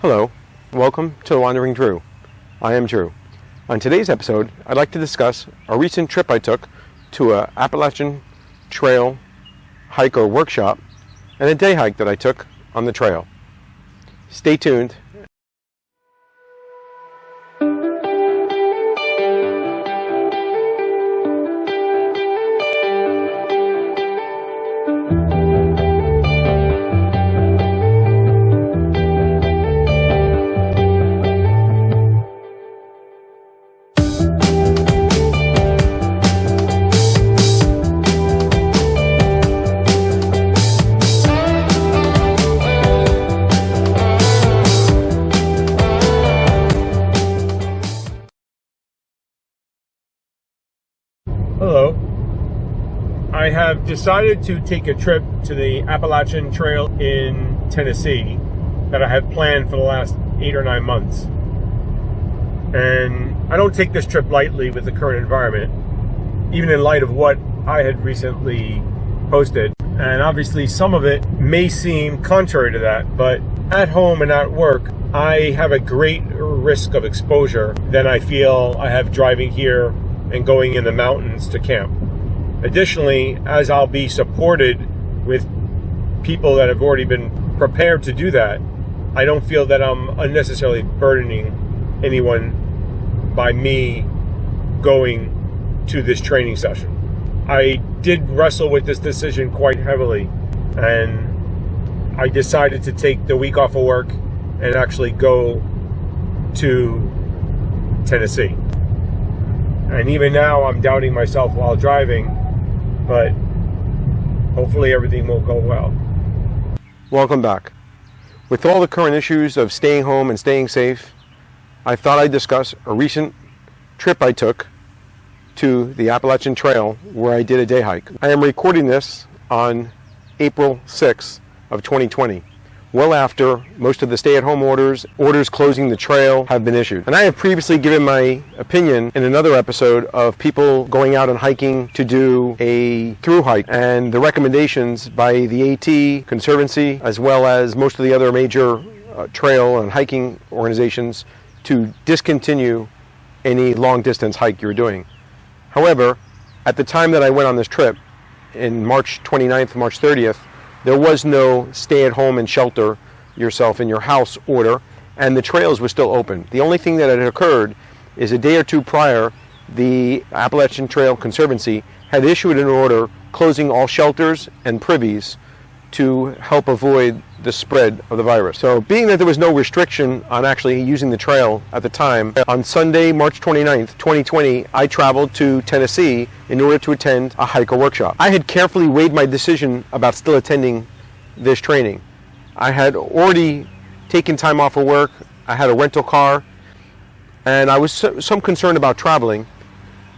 Hello, welcome to The Wandering Drew. I am Drew. On today's episode, I'd like to discuss a recent trip I took to a Appalachian Trail hike or workshop and a day hike that I took on the trail. Stay tuned. Hello. I have decided to take a trip to the Appalachian Trail in Tennessee that I had planned for the last 8 or 9 months. And I don't take this trip lightly with the current environment, even in light of what I had recently posted. And obviously some of it may seem contrary to that, but at home and at work, I have a great risk of exposure than I feel I have driving here and going in the mountains to camp. Additionally, as I'll be supported with people that have already been prepared to do that, I don't feel that I'm unnecessarily burdening anyone by me going to this training session. I did wrestle with this decision quite heavily, and I decided to take the week off of work and actually go to Tennessee. And even now, I'm doubting myself while driving, but hopefully everything will go well. Welcome back. With all the current issues of staying home and staying safe, I thought I'd discuss a recent trip I took to the Appalachian Trail where I did a day hike. I am recording this on April 6th of 2020. Well after most of the stay-at-home orders closing the trail have been issued. And I have previously given my opinion in another episode of people going out and hiking to do a through hike and the recommendations by the AT, Conservancy, as well as most of the other major trail and hiking organizations to discontinue any long-distance hike you're doing. However, at the time that I went on this trip, in March 29th, March 30th, there was no stay at home and shelter yourself in your house order, and the trails were still open. The only thing that had occurred is a day or two prior, the Appalachian Trail Conservancy had issued an order closing all shelters and privies to help avoid the spread of the virus. So being that there was no restriction on actually using the trail at the time, on Sunday, March 29th, 2020, I traveled to Tennessee in order to attend a hiker workshop. I had carefully weighed my decision about still attending this training. I had already taken time off of work, I had a rental car, and I was some concerned about traveling.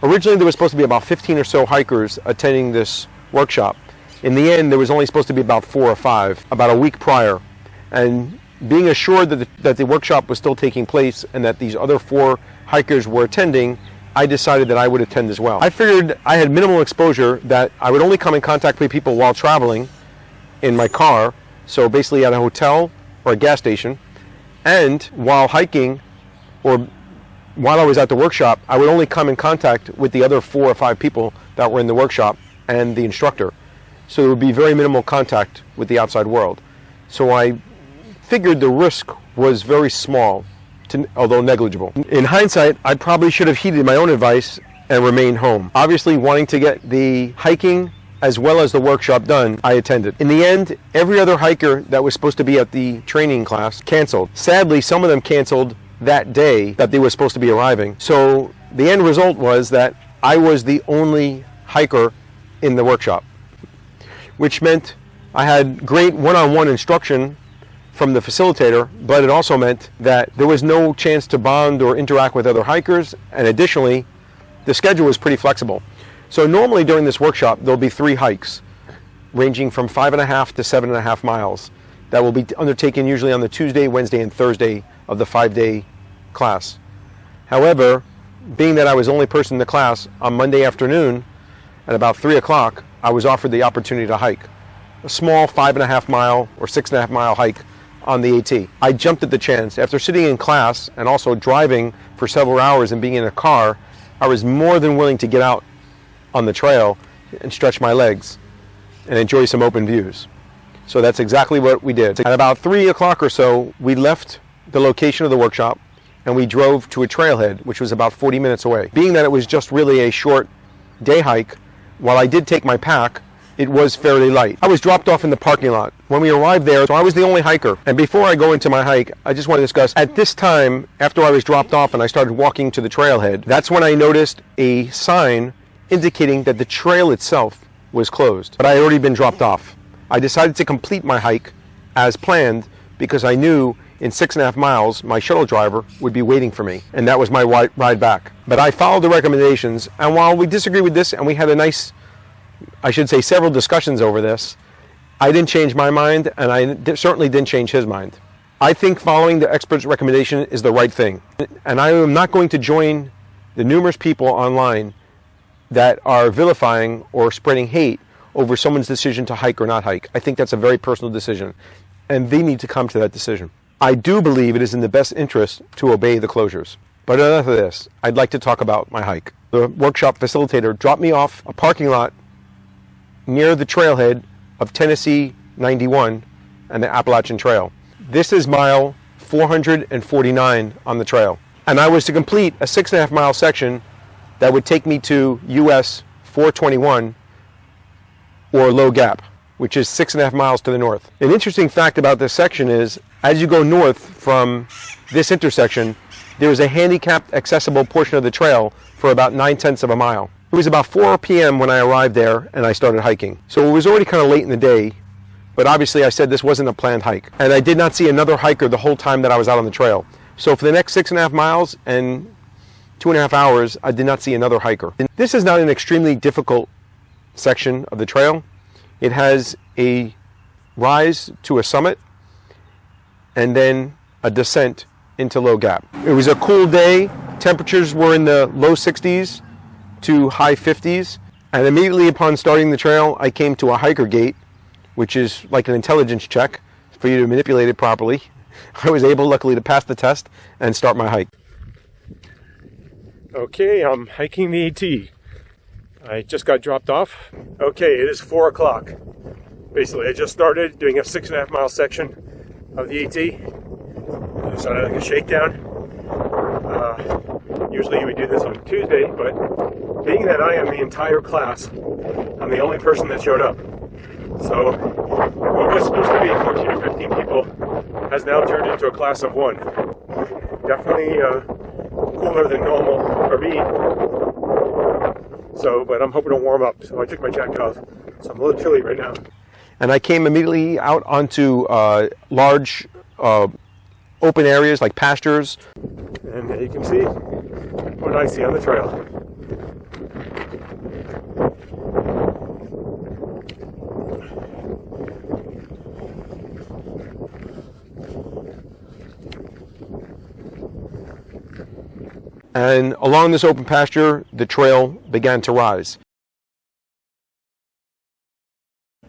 Originally there was supposed to be about 15 or so hikers attending this workshop. In the end, there was only supposed to be about 4 or 5, about a week prior. And being assured that the workshop was still taking place and that these other 4 hikers were attending, I decided that I would attend as well. I figured I had minimal exposure, that I would only come in contact with people while traveling in my car, so basically at a hotel or a gas station, and while hiking or while I was at the workshop, I would only come in contact with the other 4 or 5 people that were in the workshop and the instructor. So there would be very minimal contact with the outside world. So I figured the risk was very small, although negligible. In hindsight, I probably should have heeded my own advice and remained home. Obviously, wanting to get the hiking as well as the workshop done, I attended. In the end, every other hiker that was supposed to be at the training class canceled. Sadly, some of them canceled that day that they were supposed to be arriving. So the end result was that I was the only hiker in the workshop, which meant I had great one-on-one instruction from the facilitator, but it also meant that there was no chance to bond or interact with other hikers, and additionally, the schedule was pretty flexible. So normally during this workshop, there'll be 3 hikes, ranging from 5.5 to 7.5 miles, that will be undertaken usually on the Tuesday, Wednesday, and Thursday of the 5-day class. However, being that I was the only person in the class, on Monday afternoon, at about 3 o'clock, I was offered the opportunity to hike a small 5.5 mile or 6.5 mile hike on the AT. I jumped at the chance. After sitting in class and also driving for several hours and being in a car, I was more than willing to get out on the trail and stretch my legs and enjoy some open views. So that's exactly what we did. At about 3 o'clock or so, we left the location of the workshop and we drove to a trailhead, which was about 40 minutes away. Being that it was just really a short day hike, while I did take my pack, it was fairly light. I was dropped off in the parking lot. When we arrived there, so I was the only hiker. And before I go into my hike, I just want to discuss, at this time, after I was dropped off and I started walking to the trailhead, that's when I noticed a sign indicating that the trail itself was closed. But I had already been dropped off. I decided to complete my hike as planned because I knew in 6.5 miles, my shuttle driver would be waiting for me. And that was my ride back. But I followed the recommendations. And while we disagreed with this and we had a nice, I should say, several discussions over this, I didn't change my mind, and I certainly didn't change his mind. I think following the expert's recommendation is the right thing. And I am not going to join the numerous people online that are vilifying or spreading hate over someone's decision to hike or not hike. I think that's a very personal decision, and they need to come to that decision. I do believe it is in the best interest to obey the closures. But enough of this. I'd like to talk about my hike. The workshop facilitator dropped me off a parking lot near the trailhead of Tennessee 91 and the Appalachian Trail. This is mile 449 on the trail. And I was to complete a 6.5 mile section that would take me to US 421 or Low Gap, which is 6.5 miles to the north. An interesting fact about this section is, as you go north from this intersection, there is a handicapped accessible portion of the trail for about 9/10 of a mile. It was about 4 p.m. when I arrived there and I started hiking. So it was already kind of late in the day, but obviously I said this wasn't a planned hike. And I did not see another hiker the whole time that I was out on the trail. So for the next 6.5 miles and 2.5 hours, I did not see another hiker. And this is not an extremely difficult section of the trail. It has a rise to a summit and then a descent into Low Gap. It was a cool day. Temperatures were in the low 60s to high 50s. And immediately upon starting the trail, I came to a hiker gate, which is like an intelligence check for you to manipulate it properly. I was able, luckily, to pass the test and start my hike. Okay, I'm hiking the AT. I just got dropped off. Okay, it is 4 o'clock. Basically, I just started doing a 6.5 mile section of the AT. I started like a shakedown. Usually we do this on Tuesday, but being that I am the entire class, I'm the only person that showed up. So what was supposed to be 14 or 15 people has now turned into a class of 1. Definitely cooler than normal for me. So, but I'm hoping to warm up. So I took my jacket off. So I'm a little chilly right now. And I came immediately out onto large open areas like pastures. And you can see what I see on the trail. And along this open pasture, the trail began to rise.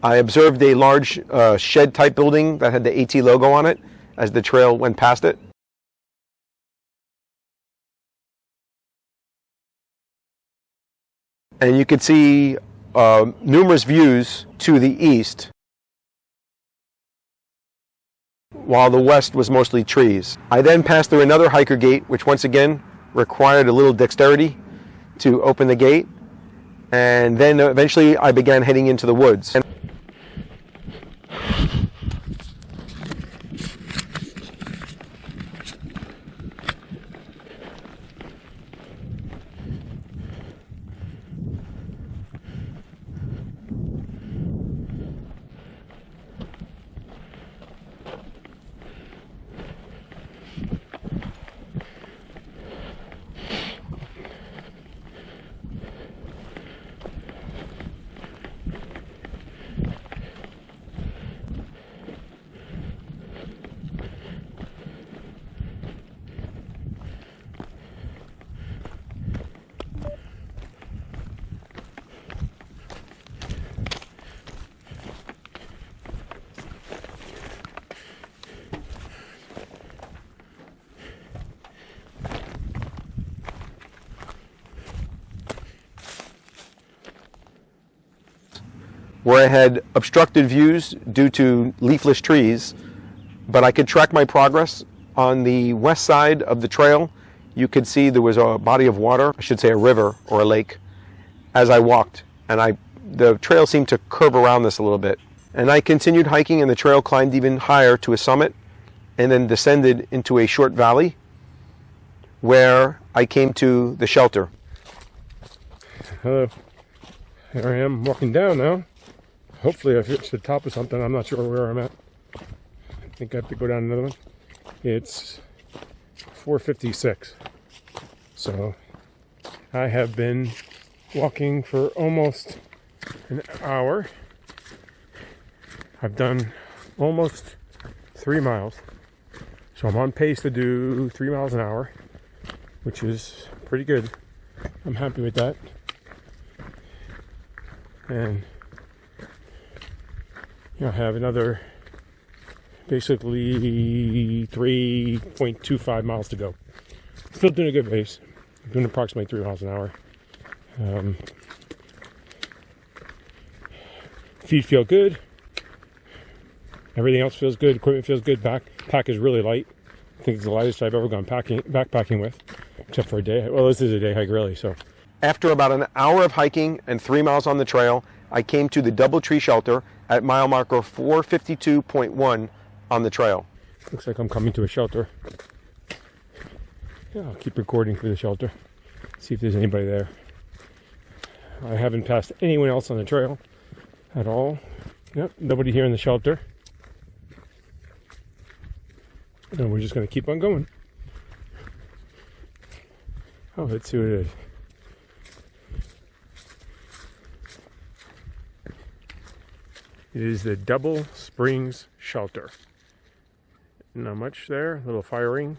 I observed a large shed-type building that had the AT logo on it as the trail went past it. And you could see numerous views to the east, while the west was mostly trees. I then passed through another hiker gate, which once again required a little dexterity to open the gate. And then eventually I began heading into the woods. where I had obstructed views due to leafless trees, but I could track my progress. On the west side of the trail, you could see there was a body of water, I should say a river or a lake, as I walked. And the trail seemed to curve around this a little bit. And I continued hiking, and the trail climbed even higher to a summit and then descended into a short valley where I came to the shelter. Hello. Here I am walking down now. Hopefully I've reached the top of something. I'm not sure where I'm at. I think I have to go down another one. It's 4:56. So I have been walking for almost an hour. I've done almost 3 miles. So I'm on pace to do 3 miles an hour, which is pretty good. I'm happy with that. And I have another basically 3.25 miles to go. Still doing a good pace. I'm doing approximately 3 miles an hour. Feet feel good. Everything else feels good. Equipment feels good. Backpack is really light. I think it's the lightest I've ever gone backpacking with, except for a day. Well, this is a day hike really, so. After about an hour of hiking and 3 miles on the trail, I came to the DoubleTree shelter at mile marker 452.1 on the trail. Looks like I'm coming to a shelter. Yeah, I'll keep recording for the shelter. See if there's anybody there. I haven't passed anyone else on the trail at all. Yep, nobody here in the shelter. And we're just going to keep on going. Oh, let's see what it is. It is the Double Springs Shelter. Not much there. A little firing.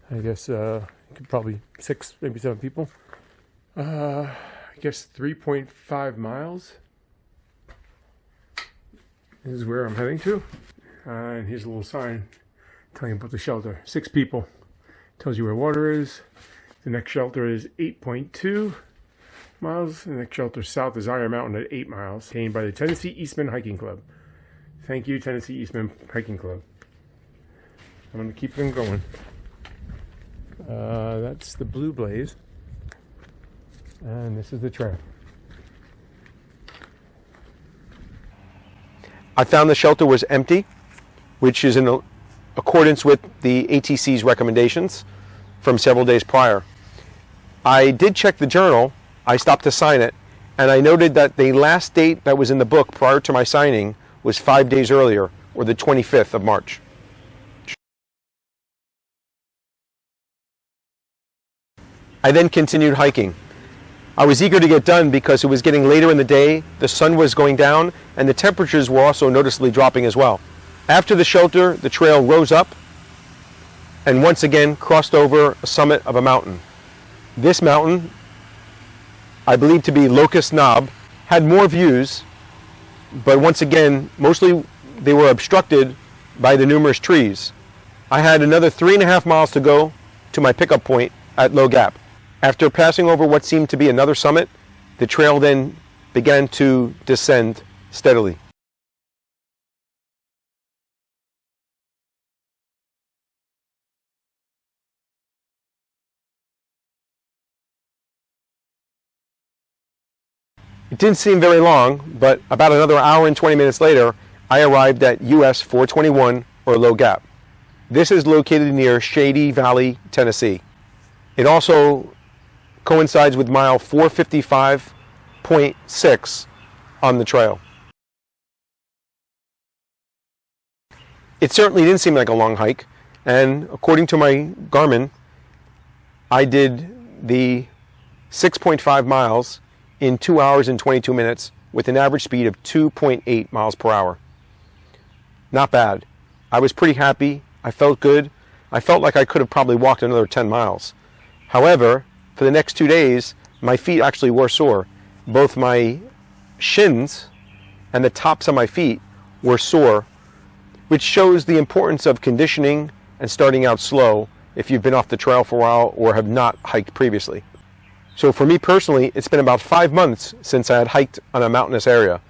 I guess could probably 6, maybe 7 people. I guess 3.5 miles. This is where I'm heading to. And here's a little sign telling you about the shelter. 6 people. Tells you where water is. The next shelter is 8.2 miles. The next shelter south is Iron Mountain at 8 miles. Contained by the Tennessee Eastman Hiking Club. Thank you, Tennessee Eastman Hiking Club. I'm going to keep them going. That's the Blue Blaze. And this is the trail. I found the shelter was empty, which is in accordance with the ATC's recommendations from several days prior. I did check the journal. I stopped to sign it, and I noted that the last date that was in the book prior to my signing was 5 days earlier, or the 25th of March. I then continued hiking. I was eager to get done because it was getting later in the day, the sun was going down, and the temperatures were also noticeably dropping as well. After the shelter, the trail rose up and once again crossed over a summit of a mountain. This mountain, I believe to be Locust Knob, had more views, but once again, mostly they were obstructed by the numerous trees. I had another 3.5 miles to go to my pickup point at Low Gap. After passing over what seemed to be another summit, the trail then began to descend steadily. It didn't seem very long, but about another hour and 20 minutes later, I arrived at US 421, or Low Gap. This is located near Shady Valley, Tennessee. It also coincides with mile 455.6 on the trail. It certainly didn't seem like a long hike, and according to my Garmin, I did the 6.5 miles in 2 hours and 22 minutes with an average speed of 2.8 miles per hour. Not bad. I was pretty happy. I felt good. I felt like I could have probably walked another 10 miles. However, for the next 2 days, my feet actually were sore. Both my shins and the tops of my feet were sore, which shows the importance of conditioning and starting out slow if you've been off the trail for a while or have not hiked previously. So for me personally, it's been about 5 months since I had hiked on a mountainous area.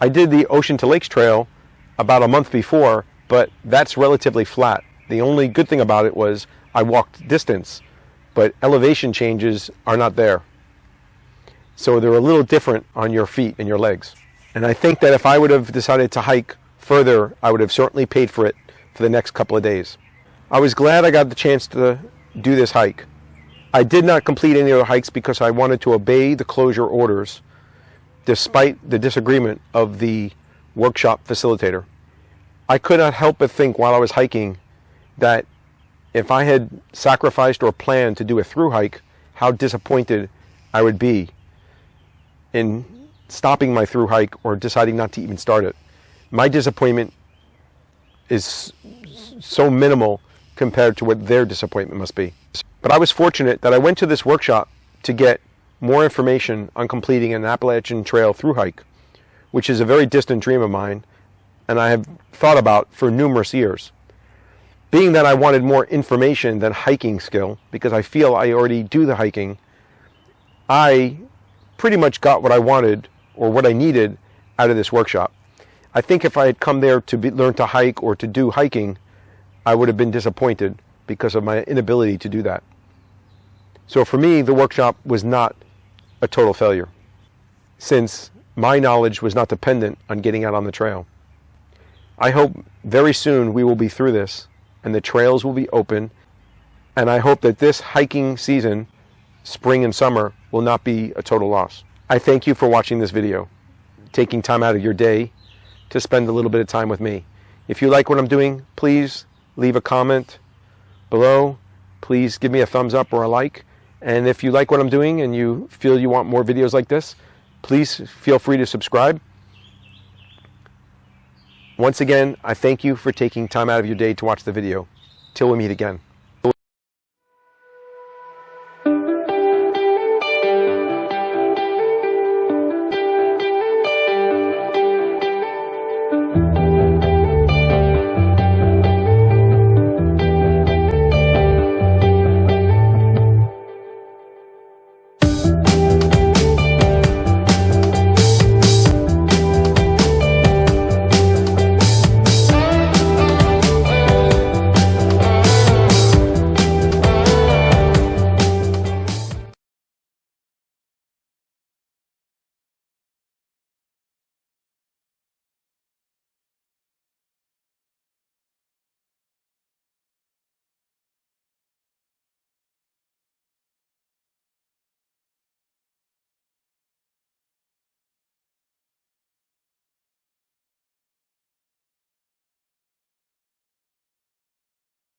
I did the Ocean to Lakes Trail about a month before, but that's relatively flat. The only good thing about it was I walked distance, but elevation changes are not there. So they're a little different on your feet and your legs. And I think that if I would have decided to hike further, I would have certainly paid for it for the next couple of days. I was glad I got the chance to do this hike. I did not complete any other hikes because I wanted to obey the closure orders despite the disagreement of the workshop facilitator. I could not help but think while I was hiking that if I had sacrificed or planned to do a through hike, how disappointed I would be in stopping my through hike or deciding not to even start it. My disappointment is so minimal compared to what their disappointment must be. But I was fortunate that I went to this workshop to get more information on completing an Appalachian Trail through hike, which is a very distant dream of mine and I have thought about for numerous years. Being that I wanted more information than hiking skill, because I feel I already do the hiking, I pretty much got what I wanted or what I needed out of this workshop. I think if I had come there to learn to hike or to do hiking, I would have been disappointed because of my inability to do that. So for me, the workshop was not a total failure, since my knowledge was not dependent on getting out on the trail. I hope very soon we will be through this and the trails will be open, and I hope that this hiking season, spring and summer, will not be a total loss. I thank you for watching this video, taking time out of your day to spend a little bit of time with me. If you like what I'm doing, please leave a comment below. Please give me a thumbs up or a like. And if you like what I'm doing and you feel you want more videos like this, please feel free to subscribe. Once again, I thank you for taking time out of your day to watch the video. Till we meet again.